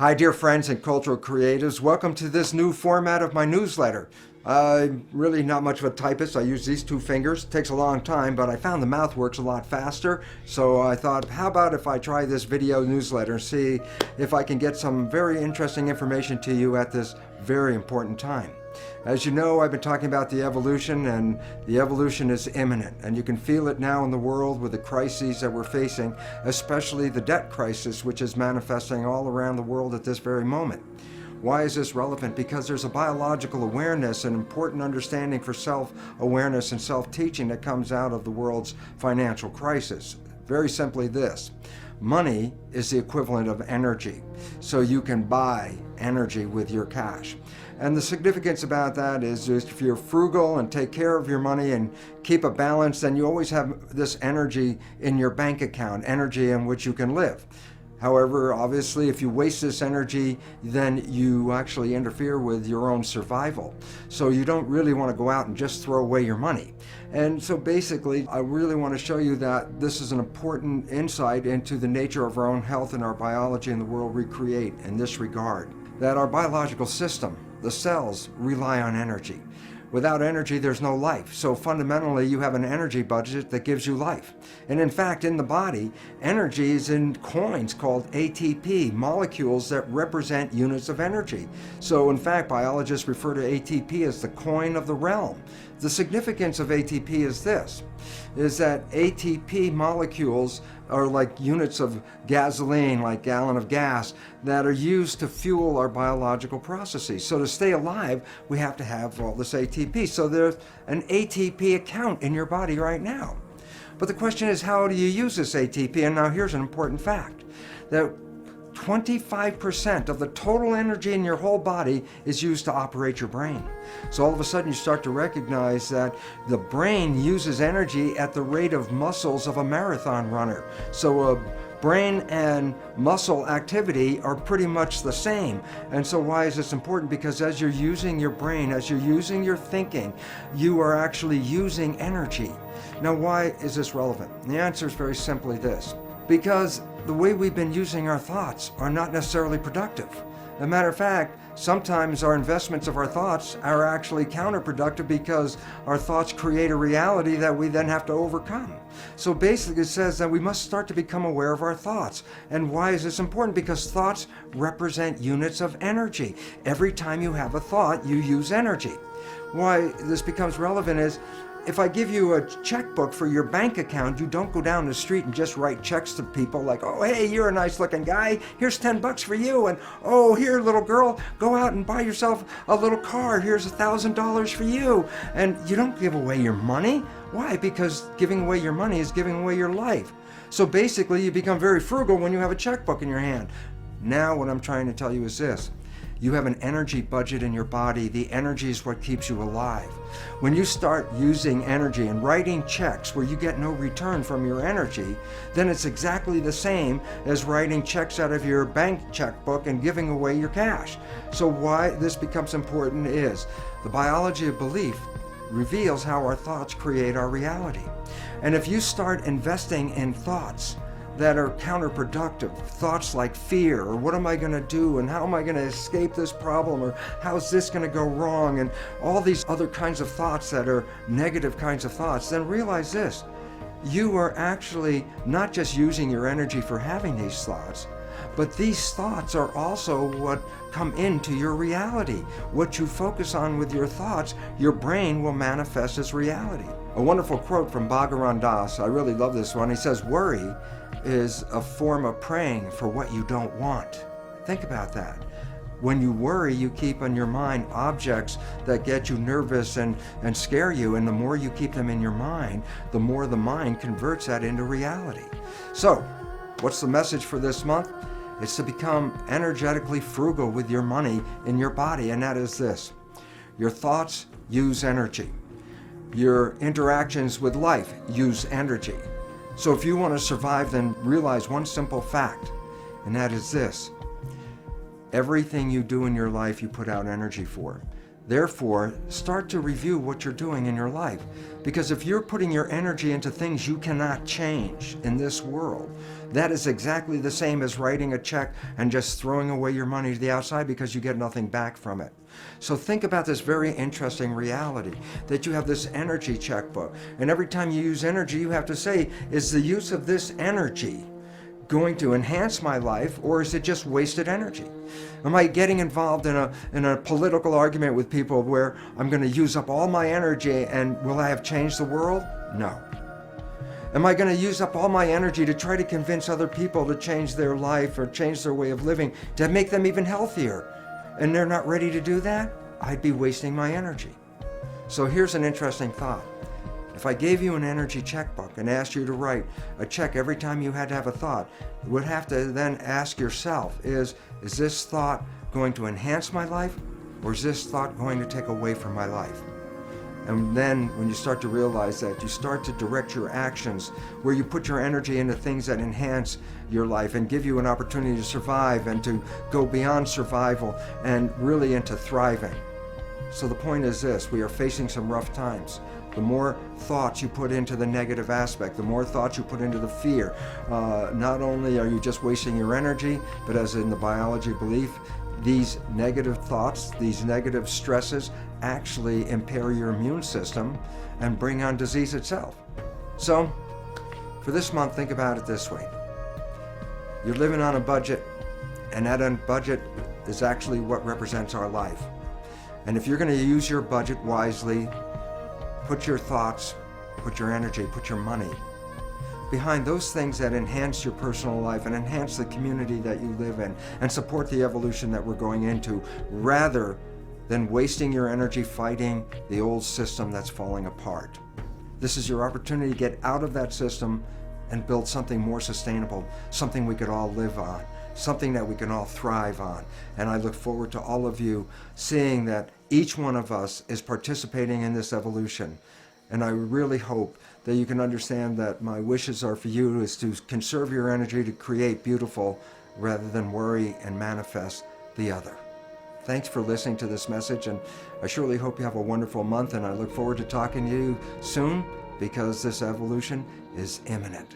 Hi, dear friends and cultural creatives. Welcome to this new format of my newsletter. Really not much of a typist. I use these two fingers. It takes a long time, but I found the mouth works a lot faster. So I thought, how about if I try this video newsletter and see if I can get some very interesting information to you at this very important time. As you know, I've been talking about the evolution, and the evolution is imminent, and you can feel it now in the world with the crises that we're facing, especially the debt crisis, which is manifesting all around the world at this very moment. Why is this relevant? Because there's a biological awareness, an important understanding for self-awareness and self-teaching that comes out of the world's financial crisis. Very simply this: money is the equivalent of energy, so you can buy energy with your cash. And the significance about that is if you're frugal and take care of your money and keep a balance, then you always have this energy in your bank account, energy in which you can live. However, obviously, if you waste this energy, then you actually interfere with your own survival. So you don't really want to go out and just throw away your money. And so basically, I really want to show you that this is an important insight into the nature of our own health and our biology and the world we create in this regard. That our biological system, the cells, rely on energy. Without energy, there's no life. So fundamentally, you have an energy budget that gives you life. And in fact, in the body, energy is in coins called ATP, molecules that represent units of energy. So in fact, biologists refer to ATP as the coin of the realm. The significance of ATP is this, is that ATP molecules are like units of gasoline, like gallon of gas, that are used to fuel our biological processes. So to stay alive, we have to have all this ATP. So there's an ATP account in your body right now. But the question is, how do you use this ATP? And now here's an important fact, that 25% of the total energy in your whole body is used to operate your brain. So all of a sudden you start to recognize that the brain uses energy at the rate of muscles of a marathon runner. So brain and muscle activity are pretty much the same. And so why is this important? Because as you're using your brain, as you're using your thinking, you are actually using energy. Now, why is this relevant? And the answer is very simply this: because the way we've been using our thoughts are not necessarily productive. As a matter of fact, sometimes our investments of our thoughts are actually counterproductive because our thoughts create a reality that we then have to overcome. So basically it says that we must start to become aware of our thoughts. And why is this important? Because thoughts represent units of energy. Every time you have a thought, you use energy. Why this becomes relevant is, if I give you a checkbook for your bank account, you don't go down the street and just write checks to people like, oh, hey, you're a nice looking guy, here's $10 for you, and oh, here, little girl, go out and buy yourself a little car, here's $1,000 for you. And you don't give away your money. Why? Because giving away your money is giving away your life. So basically, you become very frugal when you have a checkbook in your hand. Now what I'm trying to tell you is this: you have an energy budget in your body. The energy is what keeps you alive. When you start using energy and writing checks where you get no return from your energy, then it's exactly the same as writing checks out of your bank checkbook and giving away your cash. So why this becomes important is the biology of belief reveals how our thoughts create our reality. And if you start investing in thoughts that are counterproductive, thoughts like fear, or what am I going to do, and how am I going to escape this problem, or how's this going to go wrong, and all these other kinds of thoughts that are negative kinds of thoughts, then realize this: you are actually not just using your energy for having these thoughts, but these thoughts are also what come into your reality. What you focus on with your thoughts, your brain will manifest as reality. A wonderful quote from Bhagavan Das, I really love this one. He says, worry is a form of praying for what you don't want. Think about that. When you worry, you keep in your mind objects that get you nervous and scare you, and the more you keep them in your mind, the more the mind converts that into reality. So, what's the message for this month? It's to become energetically frugal with your money in your body, and that is this: your thoughts use energy. Your interactions with life use energy. So if you want to survive, then realize one simple fact, and that is this: everything you do in your life, you put out energy for. Therefore, start to review what you're doing in your life. Because if you're putting your energy into things you cannot change in this world, that is exactly the same as writing a check and just throwing away your money to the outside because you get nothing back from it. So think about this very interesting reality that you have this energy checkbook. And every time you use energy, you have to say, is the use of this energy going to enhance my life, or is it just wasted energy? Am I getting involved in a political argument with people where I'm going to use up all my energy, and will I have changed the world? No. Am I going to use up all my energy to try to convince other people to change their life or change their way of living to make them even healthier, and they're not ready to do that? I'd be wasting my energy. So here's an interesting thought. If I gave you an energy checkbook and asked you to write a check every time you had to have a thought, you would have to then ask yourself, is this thought going to enhance my life, or is this thought going to take away from my life? And then when you start to realize that, you start to direct your actions where you put your energy into things that enhance your life and give you an opportunity to survive and to go beyond survival and really into thriving. So the point is this: we are facing some rough times. The more thoughts you put into the negative aspect, the more thoughts you put into the fear, not only are you just wasting your energy, but as in the biology belief, these negative thoughts, these negative stresses actually impair your immune system and bring on disease itself. So for this month, think about it this way. You're living on a budget, and that budget is actually what represents our life. And if you're going to use your budget wisely, put your thoughts, put your energy, put your money behind those things that enhance your personal life and enhance the community that you live in and support the evolution that we're going into, rather than wasting your energy fighting the old system that's falling apart. This is your opportunity to get out of that system and build something more sustainable, something we could all live on, something that we can all thrive on. And I look forward to all of you seeing that each one of us is participating in this evolution. And I really hope that you can understand that my wishes are for you is to conserve your energy to create beautiful rather than worry and manifest the other. Thanks for listening to this message, and I surely hope you have a wonderful month, and I look forward to talking to you soon, because this evolution is imminent.